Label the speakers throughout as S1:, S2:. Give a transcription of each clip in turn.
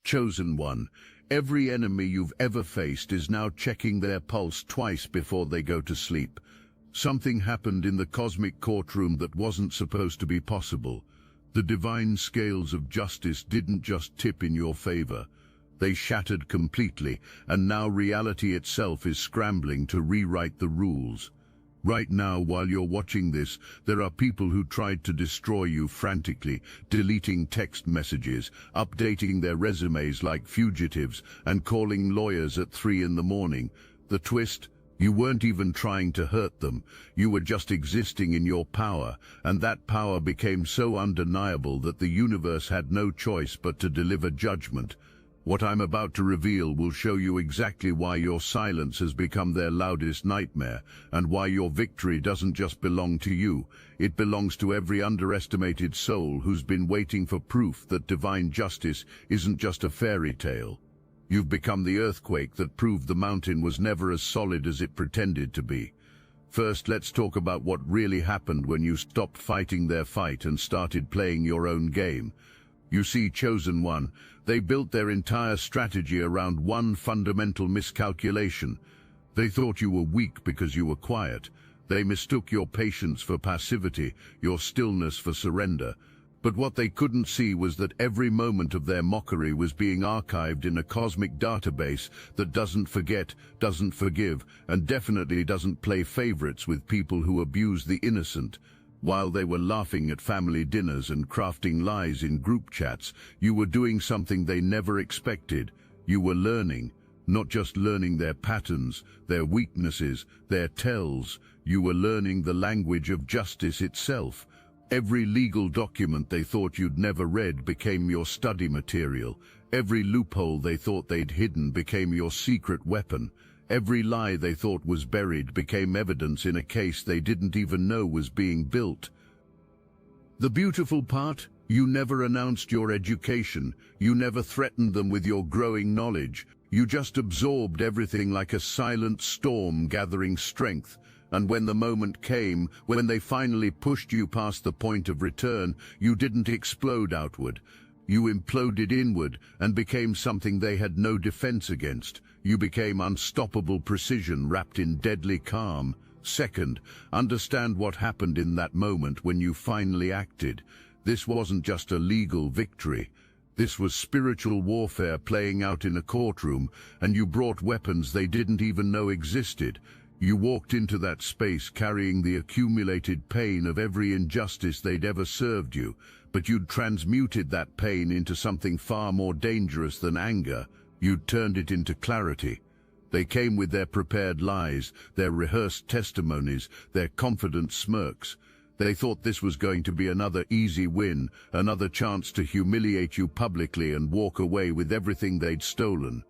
S1: Chosen One, every enemy you've ever faced is now checking their pulse twice before they go to sleep. Something happened in the cosmic courtroom that wasn't supposed to be possible. The divine scales of justice didn't just tip in your favor. They shattered completely, and now reality itself is scrambling to rewrite the rules. Right now, while you're watching this, there are people who tried to destroy you frantically, deleting text messages, updating their resumes like fugitives, and calling lawyers at 3 in the morning. The twist? You weren't even trying to hurt them. You were just existing in your power, and that power became so undeniable that the universe had no choice but to deliver judgment. What I'm about to reveal will show you exactly why your silence has become their loudest nightmare, and why your victory doesn't just belong to you. It belongs to every underestimated soul who's been waiting for proof that divine justice isn't just a fairy tale. You've become the earthquake that proved the mountain was never as solid as it pretended to be. First, let's talk about what really happened when you stopped fighting their fight and started playing your own game. You see, Chosen One, they built their entire strategy around one fundamental miscalculation. They thought you were weak because you were quiet. They mistook your patience for passivity, your stillness for surrender. But what they couldn't see was that every moment of their mockery was being archived in a cosmic database that doesn't forget, doesn't forgive, and definitely doesn't play favorites with people who abuse the innocent. While they were laughing at family dinners and crafting lies in group chats, you were doing something they never expected. You were learning, not just learning their patterns, their weaknesses, their tells. You were learning the language of justice itself. Every legal document they thought you'd never read became your study material. Every loophole they thought they'd hidden became your secret weapon. Every lie they thought was buried became evidence in a case they didn't even know was being built. The beautiful part? You never announced your education. You never threatened them with your growing knowledge. You just absorbed everything like a silent storm gathering strength. And when the moment came, when they finally pushed you past the point of return, you didn't explode outward. You imploded inward and became something they had no defense against. You became unstoppable precision wrapped in deadly calm. Second, understand what happened in that moment when you finally acted. This wasn't just a legal victory. This was spiritual warfare playing out in a courtroom, and you brought weapons they didn't even know existed. You walked into that space carrying the accumulated pain of every injustice they'd ever served you, but you'd transmuted that pain into something far more dangerous than anger. You'd turned it into clarity. They came with their prepared lies, their rehearsed testimonies, their confident smirks. They thought this was going to be another easy win, another chance to humiliate you publicly and walk away with everything they'd stolen.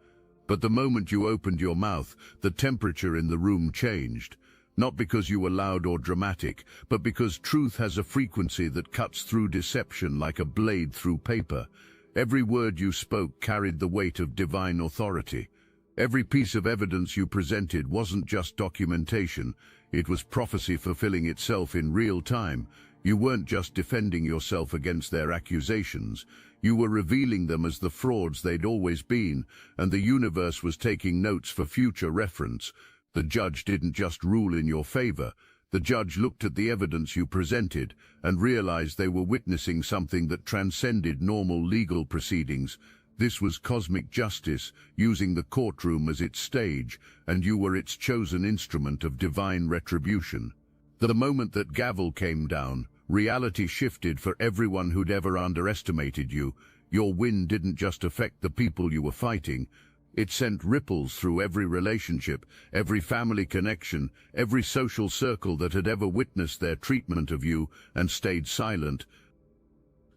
S1: But the moment you opened your mouth, the temperature in the room changed. Not because you were loud or dramatic, but because truth has a frequency that cuts through deception like a blade through paper. Every word you spoke carried the weight of divine authority. Every piece of evidence you presented wasn't just documentation, it was prophecy fulfilling itself in real time. You weren't just defending yourself against their accusations, you were revealing them as the frauds they'd always been, and the universe was taking notes for future reference. The judge didn't just rule in your favor. The judge looked at the evidence you presented and realized they were witnessing something that transcended normal legal proceedings. This was cosmic justice, using the courtroom as its stage, and you were its chosen instrument of divine retribution. The moment that gavel came down, reality shifted for everyone who'd ever underestimated you. Your win didn't just affect the people you were fighting. It sent ripples through every relationship, every family connection, every social circle that had ever witnessed their treatment of you and stayed silent.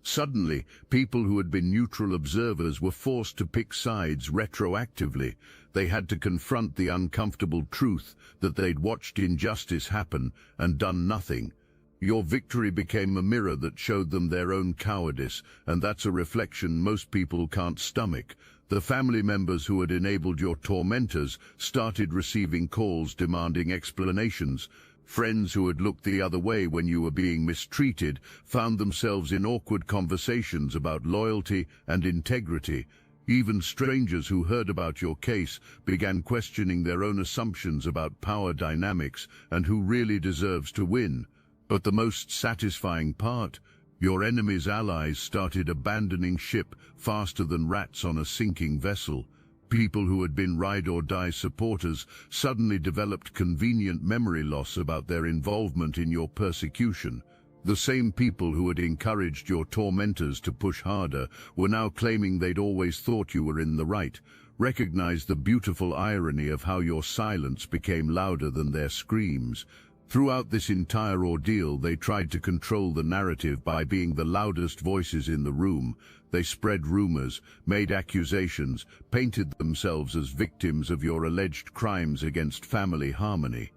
S1: Suddenly, people who had been neutral observers were forced to pick sides retroactively. They had to confront the uncomfortable truth that they'd watched injustice happen and done nothing. Your victory became a mirror that showed them their own cowardice, and that's a reflection most people can't stomach. The family members who had enabled your tormentors started receiving calls demanding explanations. Friends who had looked the other way when you were being mistreated found themselves in awkward conversations about loyalty and integrity. Even strangers who heard about your case began questioning their own assumptions about power dynamics and who really deserves to win. But the most satisfying part, your enemy's allies started abandoning ship faster than rats on a sinking vessel. People who had been ride-or-die supporters suddenly developed convenient memory loss about their involvement in your persecution. The same people who had encouraged your tormentors to push harder were now claiming they'd always thought you were in the right. Recognize the beautiful irony of how your silence became louder than their screams. Throughout this entire ordeal, they tried to control the narrative by being the loudest voices in the room. They spread rumors, made accusations, painted themselves as victims of your alleged crimes against family harmony.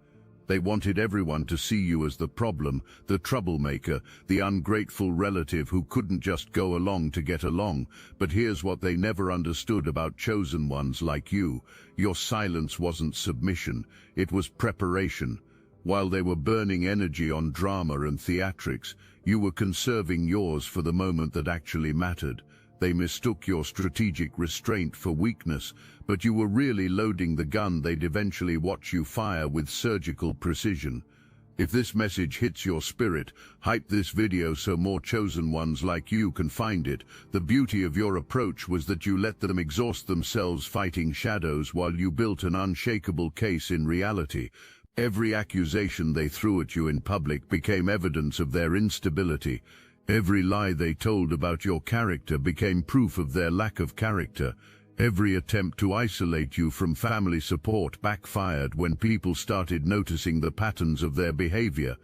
S1: They wanted everyone to see you as the problem, the troublemaker, the ungrateful relative who couldn't just go along to get along. But here's what they never understood about chosen ones like you. Your silence wasn't submission, it was preparation. While they were burning energy on drama and theatrics, you were conserving yours for the moment that actually mattered. They mistook your strategic restraint for weakness, but you were really loading the gun they'd eventually watch you fire with surgical precision. If this message hits your spirit, hype this video so more chosen ones like you can find it. The beauty of your approach was that you let them exhaust themselves fighting shadows while you built an unshakable case in reality. Every accusation they threw at you in public became evidence of their instability. Every lie they told about your character became proof of their lack of character. Every attempt to isolate you from family support backfired when people started noticing the patterns of their behavior.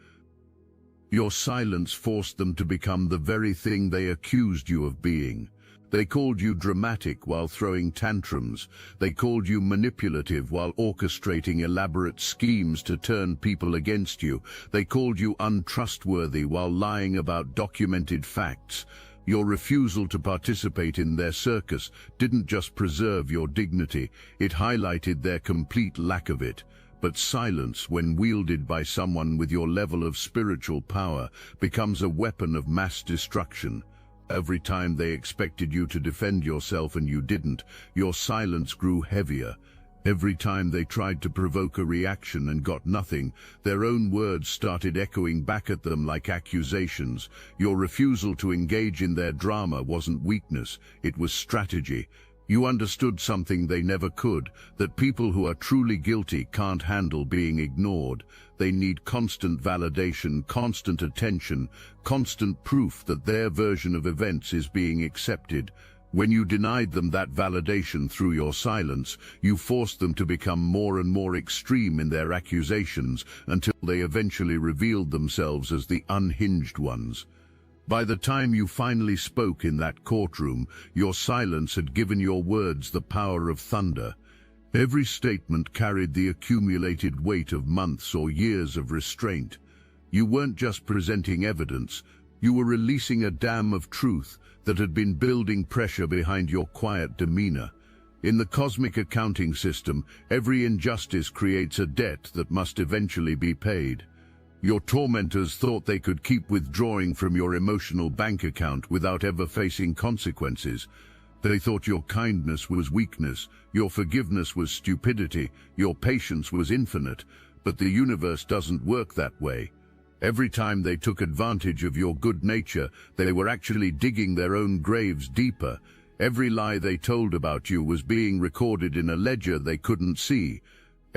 S1: Your silence forced them to become the very thing they accused you of being. They called you dramatic while throwing tantrums. They called you manipulative while orchestrating elaborate schemes to turn people against you. They called you untrustworthy while lying about documented facts. Your refusal to participate in their circus didn't just preserve your dignity, it highlighted their complete lack of it. But silence, when wielded by someone with your level of spiritual power, becomes a weapon of mass destruction. Every time they expected you to defend yourself and you didn't, your silence grew heavier. Every time they tried to provoke a reaction and got nothing, their own words started echoing back at them like accusations. Your refusal to engage in their drama wasn't weakness, it was strategy. You understood something they never could, that people who are truly guilty can't handle being ignored. They need constant validation, constant attention, constant proof that their version of events is being accepted. When you denied them that validation through your silence, you forced them to become more and more extreme in their accusations until they eventually revealed themselves as the unhinged ones. By the time you finally spoke in that courtroom, your silence had given your words the power of thunder. Every statement carried the accumulated weight of months or years of restraint. You weren't just presenting evidence, you were releasing a dam of truth that had been building pressure behind your quiet demeanor. In the cosmic accounting system, every injustice creates a debt that must eventually be paid. Your tormentors thought they could keep withdrawing from your emotional bank account without ever facing consequences. They thought your kindness was weakness, your forgiveness was stupidity, your patience was infinite, but the universe doesn't work that way. Every time they took advantage of your good nature, they were actually digging their own graves deeper. Every lie they told about you was being recorded in a ledger they couldn't see.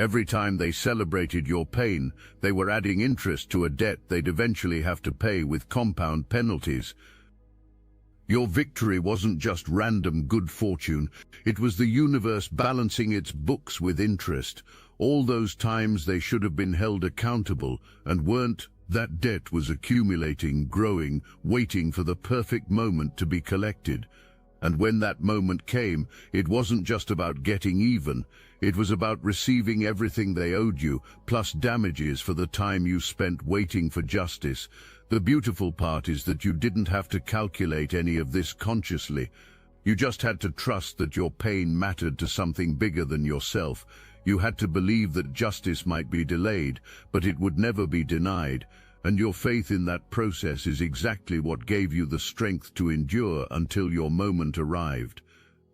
S1: Every time they celebrated your pain, they were adding interest to a debt they'd eventually have to pay with compound penalties. Your victory wasn't just random good fortune, it was the universe balancing its books with interest. All those times they should have been held accountable and weren't, that debt was accumulating, growing, waiting for the perfect moment to be collected. And when that moment came, it wasn't just about getting even, it was about receiving everything they owed you, plus damages for the time you spent waiting for justice. The beautiful part is that you didn't have to calculate any of this consciously. You just had to trust that your pain mattered to something bigger than yourself. You had to believe that justice might be delayed, but it would never be denied. And your faith in that process is exactly what gave you the strength to endure until your moment arrived.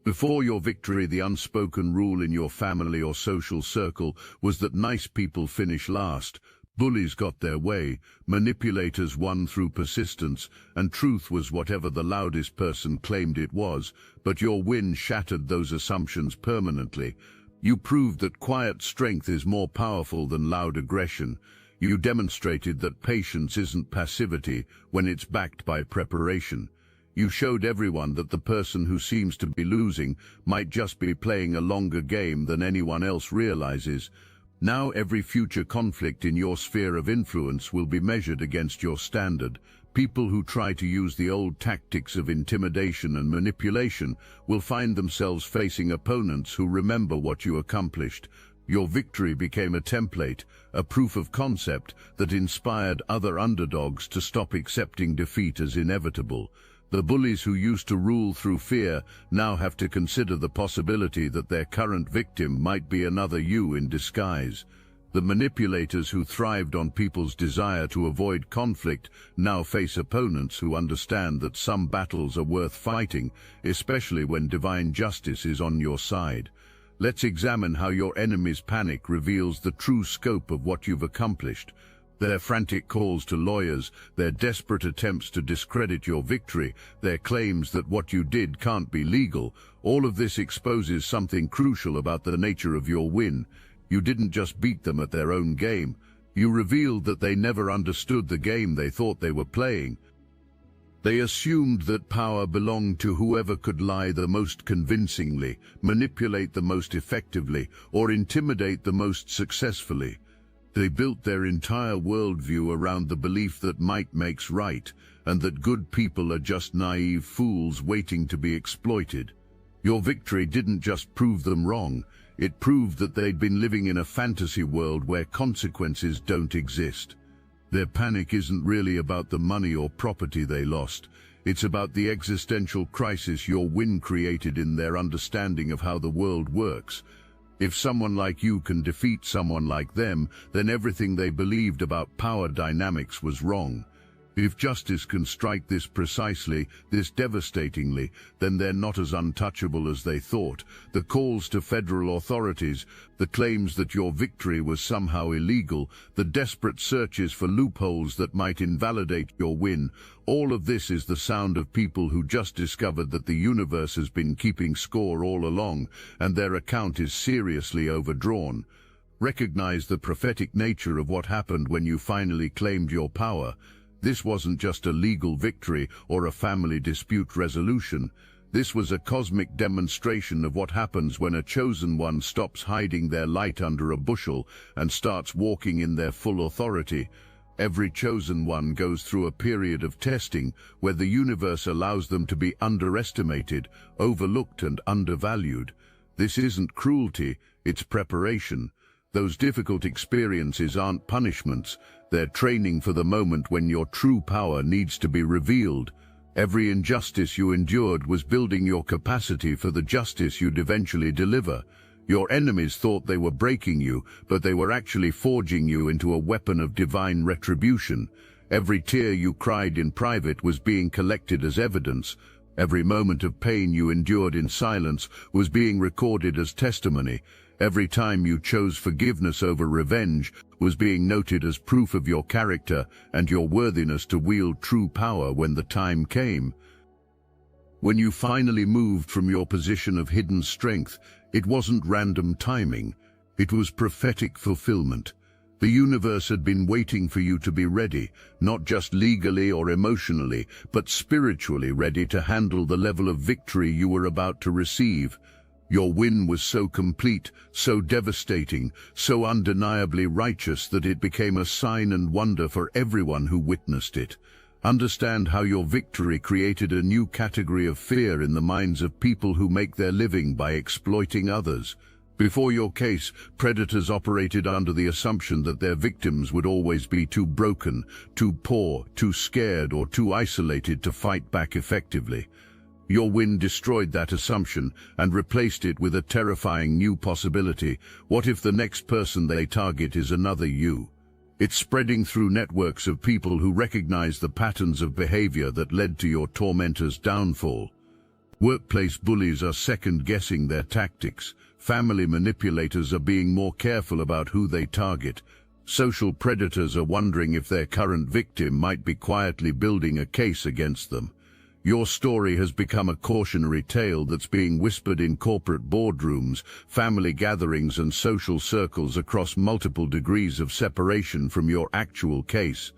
S1: Before your victory, the unspoken rule in your family or social circle was that nice people finish last. Bullies got their way, manipulators won through persistence, and truth was whatever the loudest person claimed it was. But your win shattered those assumptions permanently. You proved that quiet strength is more powerful than loud aggression. You demonstrated that patience isn't passivity when it's backed by preparation. You showed everyone that the person who seems to be losing might just be playing a longer game than anyone else realizes. Now every future conflict in your sphere of influence will be measured against your standard. People who try to use the old tactics of intimidation and manipulation will find themselves facing opponents who remember what you accomplished. Your victory became a template, a proof of concept that inspired other underdogs to stop accepting defeat as inevitable. The bullies who used to rule through fear now have to consider the possibility that their current victim might be another you in disguise. The manipulators who thrived on people's desire to avoid conflict now face opponents who understand that some battles are worth fighting, especially when divine justice is on your side. Let's examine how your enemy's panic reveals the true scope of what you've accomplished. Their frantic calls to lawyers, their desperate attempts to discredit your victory, their claims that what you did can't be legal, all of this exposes something crucial about the nature of your win. You didn't just beat them at their own game. You revealed that they never understood the game they thought they were playing. They assumed that power belonged to whoever could lie the most convincingly, manipulate the most effectively, or intimidate the most successfully. They built their entire worldview around the belief that might makes right, and that good people are just naive fools waiting to be exploited. Your victory didn't just prove them wrong, it proved that they'd been living in a fantasy world where consequences don't exist. Their panic isn't really about the money or property they lost. It's about the existential crisis your win created in their understanding of how the world works. If someone like you can defeat someone like them, then everything they believed about power dynamics was wrong. If justice can strike this precisely, this devastatingly, then they're not as untouchable as they thought. The calls to federal authorities, the claims that your victory was somehow illegal, the desperate searches for loopholes that might invalidate your win, all of this is the sound of people who just discovered that the universe has been keeping score all along, and their account is seriously overdrawn. Recognize the prophetic nature of what happened when you finally claimed your power. This wasn't just a legal victory or a family dispute resolution. This was a cosmic demonstration of what happens when a chosen one stops hiding their light under a bushel and starts walking in their full authority. Every chosen one goes through a period of testing where the universe allows them to be underestimated, overlooked, and undervalued. This isn't cruelty, it's preparation. Those difficult experiences aren't punishments, they're training for the moment when your true power needs to be revealed. Every injustice you endured was building your capacity for the justice you'd eventually deliver. Your enemies thought they were breaking you, but they were actually forging you into a weapon of divine retribution. Every tear you cried in private was being collected as evidence. Every moment of pain you endured in silence was being recorded as testimony. Every time you chose forgiveness over revenge was being noted as proof of your character and your worthiness to wield true power when the time came. When you finally moved from your position of hidden strength, it wasn't random timing, it was prophetic fulfillment. The universe had been waiting for you to be ready, not just legally or emotionally, but spiritually ready to handle the level of victory you were about to receive. Your win was so complete, so devastating, so undeniably righteous that it became a sign and wonder for everyone who witnessed it. Understand how your victory created a new category of fear in the minds of people who make their living by exploiting others. Before your case, predators operated under the assumption that their victims would always be too broken, too poor, too scared, or too isolated to fight back effectively. Your win destroyed that assumption and replaced it with a terrifying new possibility. What if the next person they target is another you? It's spreading through networks of people who recognize the patterns of behavior that led to your tormentor's downfall. Workplace bullies are second-guessing their tactics. Family manipulators are being more careful about who they target. Social predators are wondering if their current victim might be quietly building a case against them. Your story has become a cautionary tale that's being whispered in corporate boardrooms, family gatherings, and social circles across multiple degrees of separation from your actual case.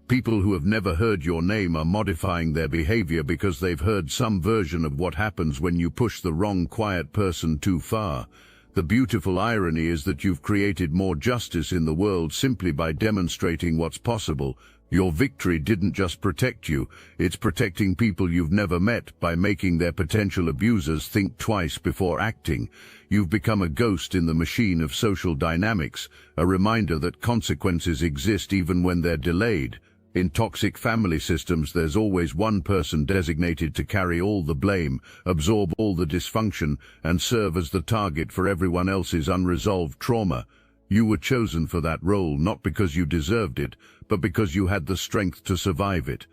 S1: People who have never heard your name are modifying their behavior because they've heard some version of what happens when you push the wrong quiet person too far. The beautiful irony is that you've created more justice in the world simply by demonstrating what's possible. Your victory didn't just protect you, it's protecting people you've never met by making their potential abusers think twice before acting. You've become a ghost in the machine of social dynamics, a reminder that consequences exist even when they're delayed. In toxic family systems, there's always one person designated to carry all the blame, absorb all the dysfunction, and serve as the target for everyone else's unresolved trauma. You were chosen for that role not because you deserved it, but because you had the strength to survive it.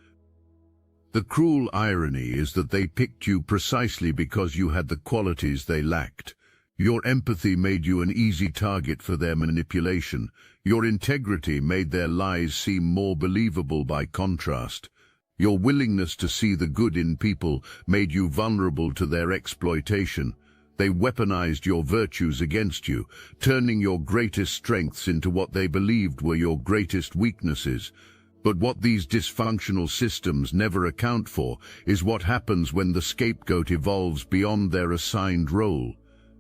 S1: The cruel irony is that they picked you precisely because you had the qualities they lacked. Your empathy made you an easy target for their manipulation. Your integrity made their lies seem more believable by contrast. Your willingness to see the good in people made you vulnerable to their exploitation. They weaponized your virtues against you, turning your greatest strengths into what they believed were your greatest weaknesses. But what these dysfunctional systems never account for is what happens when the scapegoat evolves beyond their assigned role.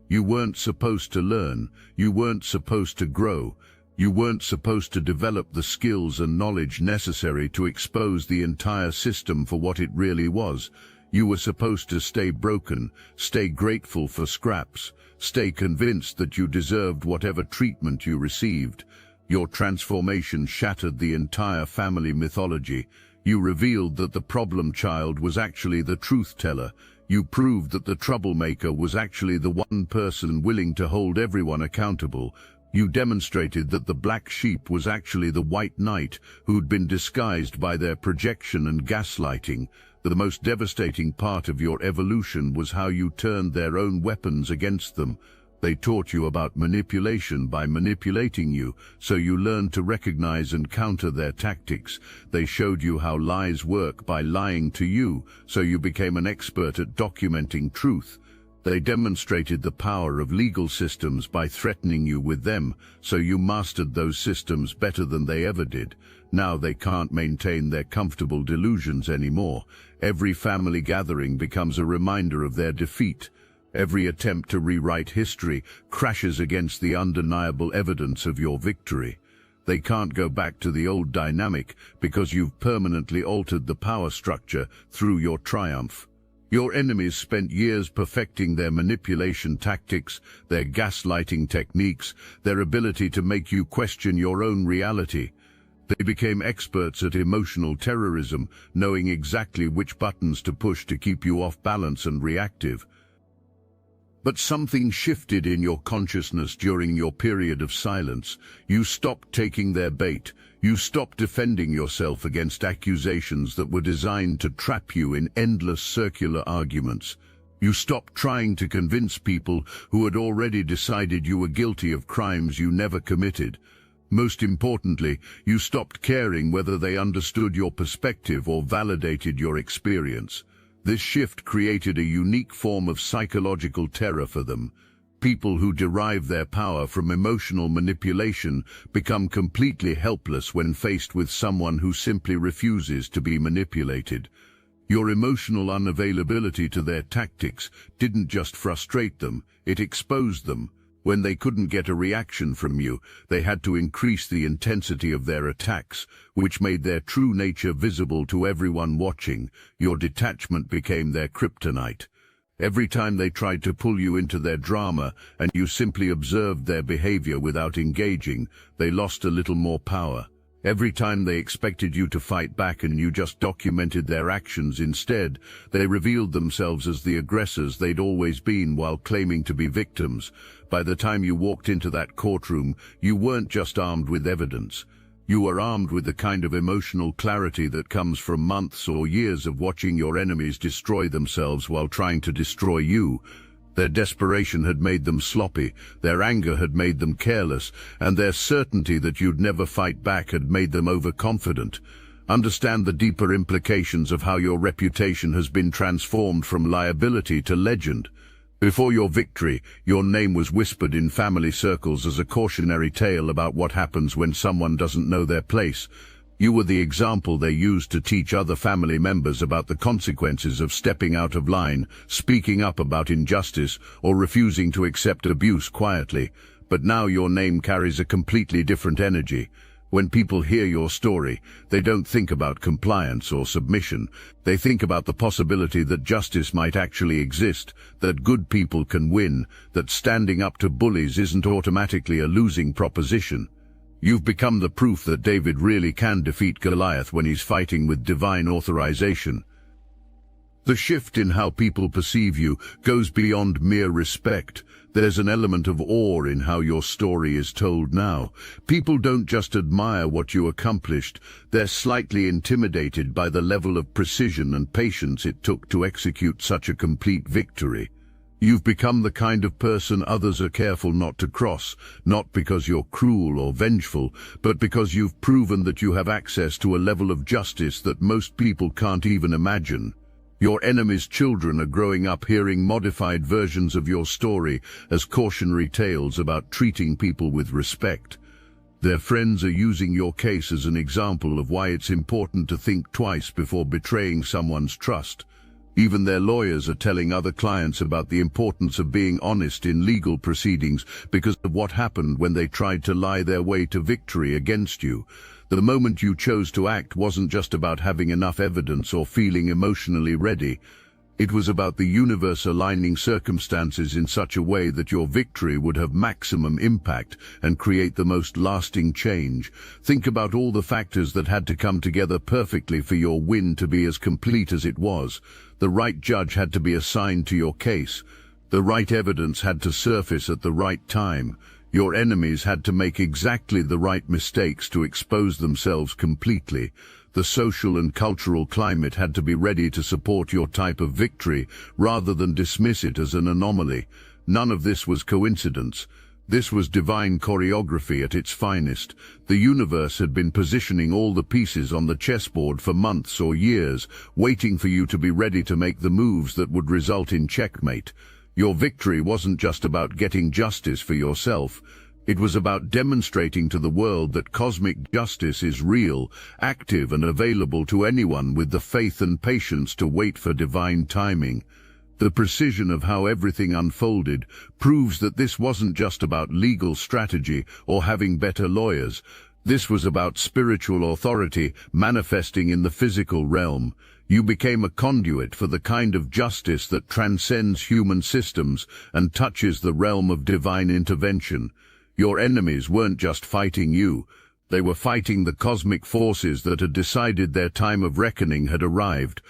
S1: You weren't supposed to learn, you weren't supposed to grow, you weren't supposed to develop the skills and knowledge necessary to expose the entire system for what it really was. You were supposed to stay broken, stay grateful for scraps, stay convinced that you deserved whatever treatment you received. Your transformation shattered the entire family mythology. You revealed that the problem child was actually the truth teller. You proved that the troublemaker was actually the one person willing to hold everyone accountable. You demonstrated that the black sheep was actually the white knight who'd been disguised by their projection and gaslighting. The most devastating part of your evolution was how you turned their own weapons against them. They taught you about manipulation by manipulating you, so you learned to recognize and counter their tactics. They showed you how lies work by lying to you, so you became an expert at documenting truth. They demonstrated the power of legal systems by threatening you with them, so you mastered those systems better than they ever did. Now they can't maintain their comfortable delusions anymore. Every family gathering becomes a reminder of their defeat. Every attempt to rewrite history crashes against the undeniable evidence of your victory. They can't go back to the old dynamic because you've permanently altered the power structure through your triumph. Your enemies spent years perfecting their manipulation tactics, their gaslighting techniques, their ability to make you question your own reality. They became experts at emotional terrorism, knowing exactly which buttons to push to keep you off balance and reactive. But something shifted in your consciousness during your period of silence. You stopped taking their bait. You stopped defending yourself against accusations that were designed to trap you in endless circular arguments. You stopped trying to convince people who had already decided you were guilty of crimes you never committed. Most importantly, you stopped caring whether they understood your perspective or validated your experience. This shift created a unique form of psychological terror for them. People who derive their power from emotional manipulation become completely helpless when faced with someone who simply refuses to be manipulated. Your emotional unavailability to their tactics didn't just frustrate them, it exposed them. When they couldn't get a reaction from you, they had to increase the intensity of their attacks, which made their true nature visible to everyone watching. Your detachment became their kryptonite. Every time they tried to pull you into their drama and you simply observed their behavior without engaging, they lost a little more power. Every time they expected you to fight back and you just documented their actions instead, they revealed themselves as the aggressors they'd always been while claiming to be victims. By the time you walked into that courtroom, you weren't just armed with evidence. You are armed with the kind of emotional clarity that comes from months or years of watching your enemies destroy themselves while trying to destroy you. Their desperation had made them sloppy, their anger had made them careless, and their certainty that you'd never fight back had made them overconfident. Understand the deeper implications of how your reputation has been transformed from liability to legend. Before your victory, your name was whispered in family circles as a cautionary tale about what happens when someone doesn't know their place. You were the example they used to teach other family members about the consequences of stepping out of line, speaking up about injustice, or refusing to accept abuse quietly. But now your name carries a completely different energy. When people hear your story, they don't think about compliance or submission. They think about the possibility that justice might actually exist, that good people can win, that standing up to bullies isn't automatically a losing proposition. You've become the proof that David really can defeat Goliath when he's fighting with divine authorization. The shift in how people perceive you goes beyond mere respect. There's an element of awe in how your story is told now. People don't just admire what you accomplished, they're slightly intimidated by the level of precision and patience it took to execute such a complete victory. You've become the kind of person others are careful not to cross, not because you're cruel or vengeful, but because you've proven that you have access to a level of justice that most people can't even imagine. Your enemy's children are growing up hearing modified versions of your story as cautionary tales about treating people with respect. Their friends are using your case as an example of why it's important to think twice before betraying someone's trust. Even their lawyers are telling other clients about the importance of being honest in legal proceedings because of what happened when they tried to lie their way to victory against you. The moment you chose to act wasn't just about having enough evidence or feeling emotionally ready. It was about the universe aligning circumstances in such a way that your victory would have maximum impact and create the most lasting change. Think about all the factors that had to come together perfectly for your win to be as complete as it was. The right judge had to be assigned to your case. The right evidence had to surface at the right time. Your enemies had to make exactly the right mistakes to expose themselves completely. The social and cultural climate had to be ready to support your type of victory rather than dismiss it as an anomaly. None of this was coincidence. This was divine choreography at its finest. The universe had been positioning all the pieces on the chessboard for months or years, waiting for you to be ready to make the moves that would result in checkmate. Your victory wasn't just about getting justice for yourself. It was about demonstrating to the world that cosmic justice is real, active and available to anyone with the faith and patience to wait for divine timing. The precision of how everything unfolded proves that this wasn't just about legal strategy or having better lawyers. This was about spiritual authority manifesting in the physical realm. You became a conduit for the kind of justice that transcends human systems and touches the realm of divine intervention. Your enemies weren't just fighting you. They were fighting the cosmic forces that had decided their time of reckoning had arrived.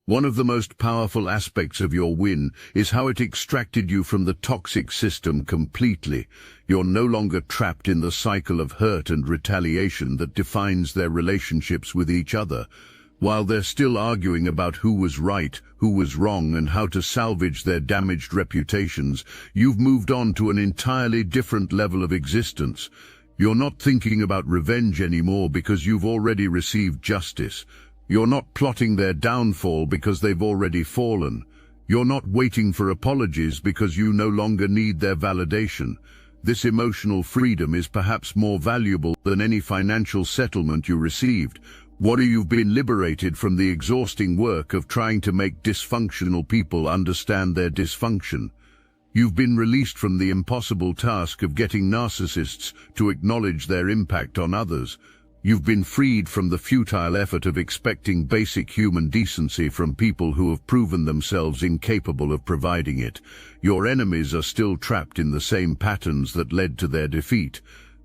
S1: One of the most powerful aspects of your win is how it extracted you from the toxic system completely. You're no longer trapped in the cycle of hurt and retaliation that defines their relationships with each other. While they're still arguing about who was right, who was wrong, and how to salvage their damaged reputations, you've moved on to an entirely different level of existence. You're not thinking about revenge anymore because you've already received justice. You're not plotting their downfall because they've already fallen. You're not waiting for apologies because you no longer need their validation. This emotional freedom is perhaps more valuable than any financial settlement you received. You've been liberated from the exhausting work of trying to make dysfunctional people understand their dysfunction. You've been released from the impossible task of getting narcissists to acknowledge their impact on others. You've been freed from the futile effort of expecting basic human decency from people who have proven themselves incapable of providing it. Your enemies are still trapped in the same patterns that led to their defeat.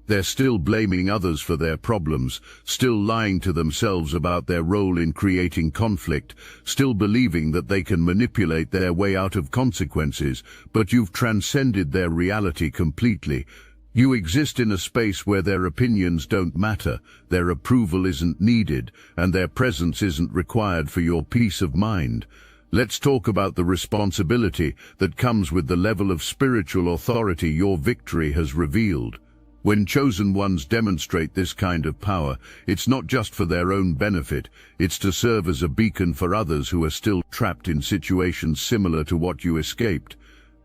S1: They're still blaming others for their problems, still lying to themselves about their role in creating conflict, still believing that they can manipulate their way out of consequences, but you've transcended their reality completely. You exist in a space where their opinions don't matter, their approval isn't needed, and their presence isn't required for your peace of mind. Let's talk about the responsibility that comes with the level of spiritual authority your victory has revealed. When chosen ones demonstrate this kind of power, it's not just for their own benefit, it's to serve as a beacon for others who are still trapped in situations similar to what you escaped.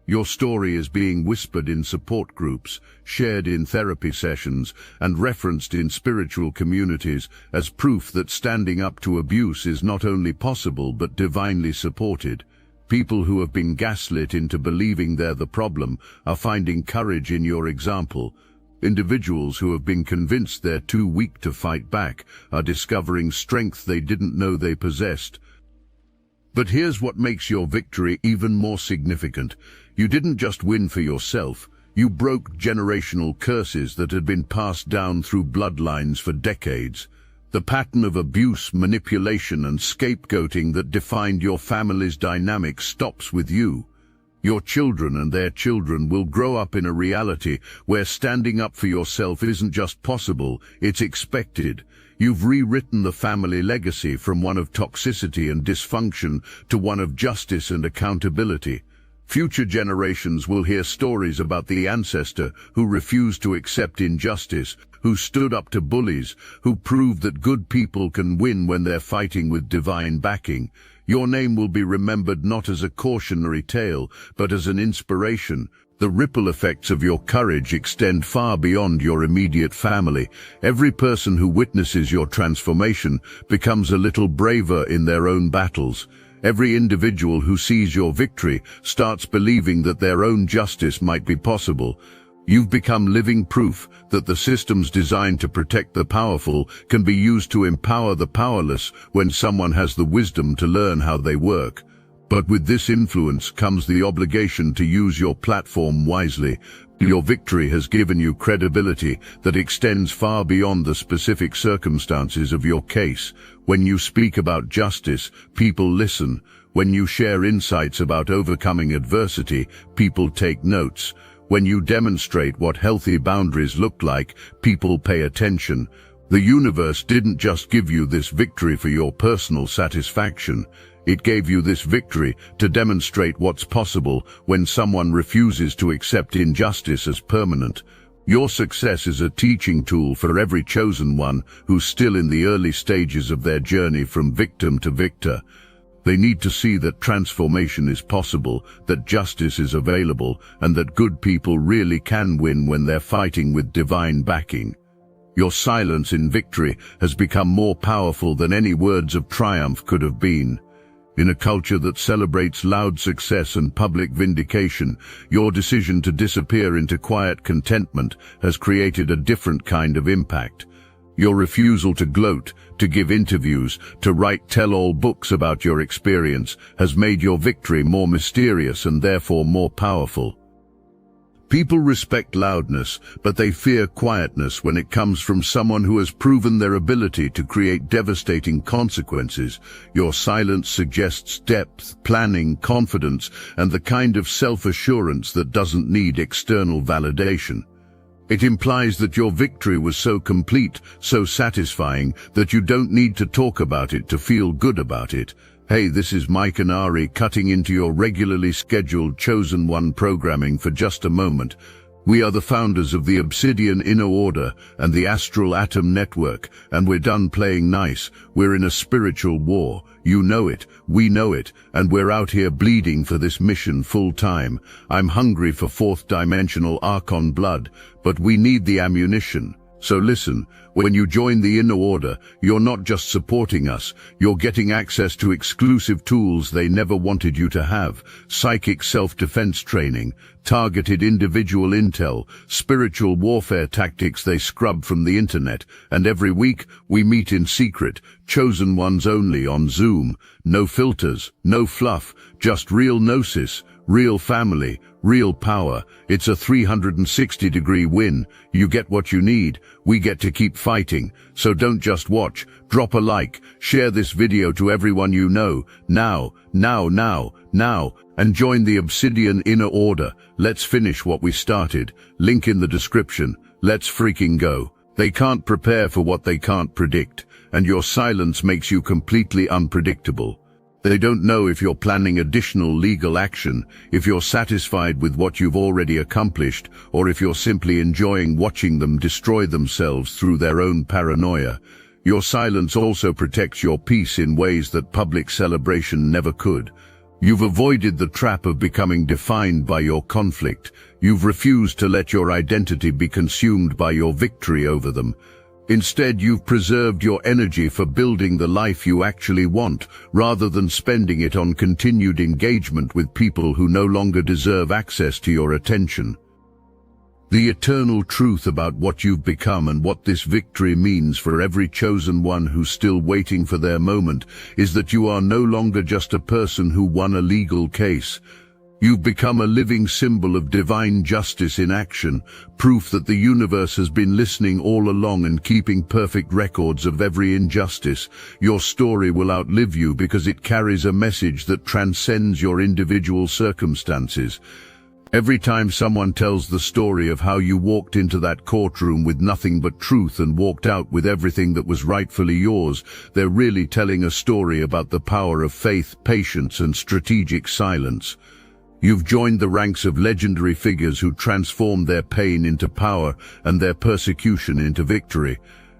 S1: Your story is being whispered in support groups, shared in therapy sessions, and referenced in spiritual communities as proof that standing up to abuse is not only possible but divinely supported. People who have been gaslit into believing they're the problem are finding courage in your example. Individuals who have been convinced they're too weak to fight back are discovering strength they didn't know they possessed. But here's what makes your victory even more significant. You didn't just win for yourself, you broke generational curses that had been passed down through bloodlines for decades. The pattern of abuse, manipulation, and scapegoating that defined your family's dynamic stops with you. Your children and their children will grow up in a reality where standing up for yourself isn't just possible, it's expected. You've rewritten the family legacy from one of toxicity and dysfunction to one of justice and accountability. Future generations will hear stories about the ancestor who refused to accept injustice, who stood up to bullies, who proved that good people can win when they're fighting with divine backing. Your name will be remembered not as a cautionary tale, but as an inspiration. The ripple effects of your courage extend far beyond your immediate family. Every person who witnesses your transformation becomes a little braver in their own battles. Every individual who sees your victory starts believing that their own justice might be possible. You've become living proof that the systems designed to protect the powerful can be used to empower the powerless when someone has the wisdom to learn how they work. But with this influence comes the obligation to use your platform wisely. Your victory has given you credibility that extends far beyond the specific circumstances of your case. When you speak about justice, people listen. When you share insights about overcoming adversity, people take notes. When you demonstrate what healthy boundaries look like, people pay attention. The universe didn't just give you this victory for your personal satisfaction. It gave you this victory to demonstrate what's possible when someone refuses to accept injustice as permanent. Your success is a teaching tool for every chosen one who's still in the early stages of their journey from victim to victor. They need to see that transformation is possible, that justice is available, and that good people really can win when they're fighting with divine backing. Your silence in victory has become more powerful than any words of triumph could have been. In a culture that celebrates loud success and public vindication, your decision to disappear into quiet contentment has created a different kind of impact. Your refusal to gloat, to give interviews, to write tell-all books about your experience has made your victory more mysterious and therefore more powerful. People respect loudness, but they fear quietness when it comes from someone who has proven their ability to create devastating consequences. Your silence suggests depth, planning, confidence, and the kind of self-assurance that doesn't need external validation. It implies that your victory was so complete, so satisfying, that you don't need to talk about it to feel good about it. Hey, this is Mike Inari cutting into your regularly scheduled Chosen One programming for just a moment. We are the founders of the Obsidian Inner Order and the Astral Atom Network, and we're done playing nice. We're in a spiritual war. You know it, we know it, and we're out here bleeding for this mission full time. I'm hungry for fourth-dimensional Archon blood, but we need the ammunition. So listen, when you join the Inner Order, you're not just supporting us, you're getting access to exclusive tools they never wanted you to have: psychic self-defense training, targeted individual intel, spiritual warfare tactics they scrub from the internet, and every week we meet in secret, chosen ones only, on Zoom. No filters, no fluff, just real gnosis, real family, real power. It's a 360-degree win. You get what you need. We get to keep fighting. So don't just watch. Drop a like. Share this video to everyone you know. Now. now, and join the Obsidian Inner Order. Let's finish what we started. Link in the description. Let's freaking go. They can't prepare for what they can't predict, and your silence makes you completely unpredictable. They don't know if you're planning additional legal action, if you're satisfied with what you've already accomplished, or if you're simply enjoying watching them destroy themselves through their own paranoia. Your silence also protects your peace in ways that public celebration never could. You've avoided the trap of becoming defined by your conflict. You've refused to let your identity be consumed by your victory over them. Instead, you've preserved your energy for building the life you actually want, rather than spending it on continued engagement with people who no longer deserve access to your attention. The eternal truth about what you've become and what this victory means for every chosen one who's still waiting for their moment is that you are no longer just a person who won a legal case. You've become a living symbol of divine justice in action, proof that the universe has been listening all along and keeping perfect records of every injustice. Your story will outlive you because it carries a message that transcends your individual circumstances. Every time someone tells the story of how you walked into that courtroom with nothing but truth and walked out with everything that was rightfully yours, they're really telling a story about the power of faith, patience, and strategic silence. You've joined the ranks of legendary figures who transformed their pain into power and their persecution into victory.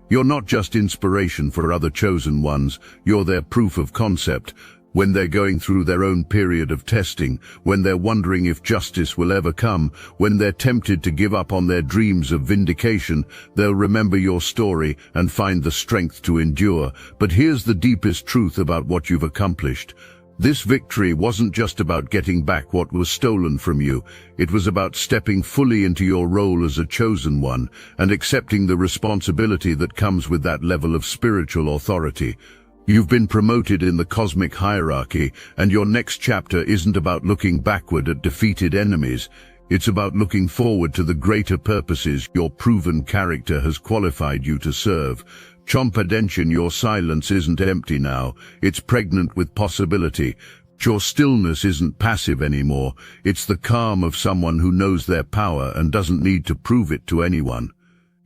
S1: You're not just inspiration for other chosen ones, you're their proof of concept. When they're going through their own period of testing, when they're wondering if justice will ever come, when they're tempted to give up on their dreams of vindication, they'll remember your story and find the strength to endure. But here's the deepest truth about what you've accomplished. This victory wasn't just about getting back what was stolen from you. It was about stepping fully into your role as a chosen one and accepting the responsibility that comes with that level of spiritual authority. You've been promoted in the cosmic hierarchy, and your next chapter isn't about looking backward at defeated enemies. It's about looking forward to the greater purposes your proven character has qualified you to serve. Chompadenshin, your silence isn't empty now. It's pregnant with possibility. Your stillness isn't passive anymore. It's the calm of someone who knows their power and doesn't need to prove it to anyone.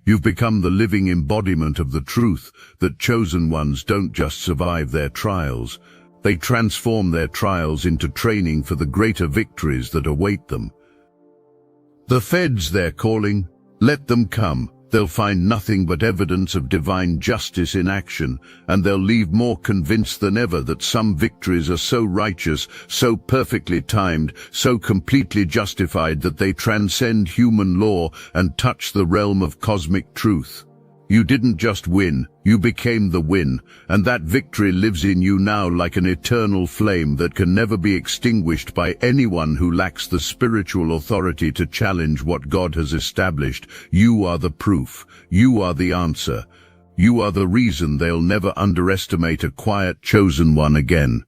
S1: You've become the living embodiment of the truth that chosen ones don't just survive their trials. They transform their trials into training for the greater victories that await them. The feds they're calling, let them come. They'll find nothing but evidence of divine justice in action, and they'll leave more convinced than ever that some victories are so righteous, so perfectly timed, so completely justified that they transcend human law and touch the realm of cosmic truth. You didn't just win, you became the win, and that victory lives in you now like an eternal flame that can never be extinguished by anyone who lacks the spiritual authority to challenge what God has established. You are the proof. You are the answer. You are the reason they'll never underestimate a quiet chosen one again.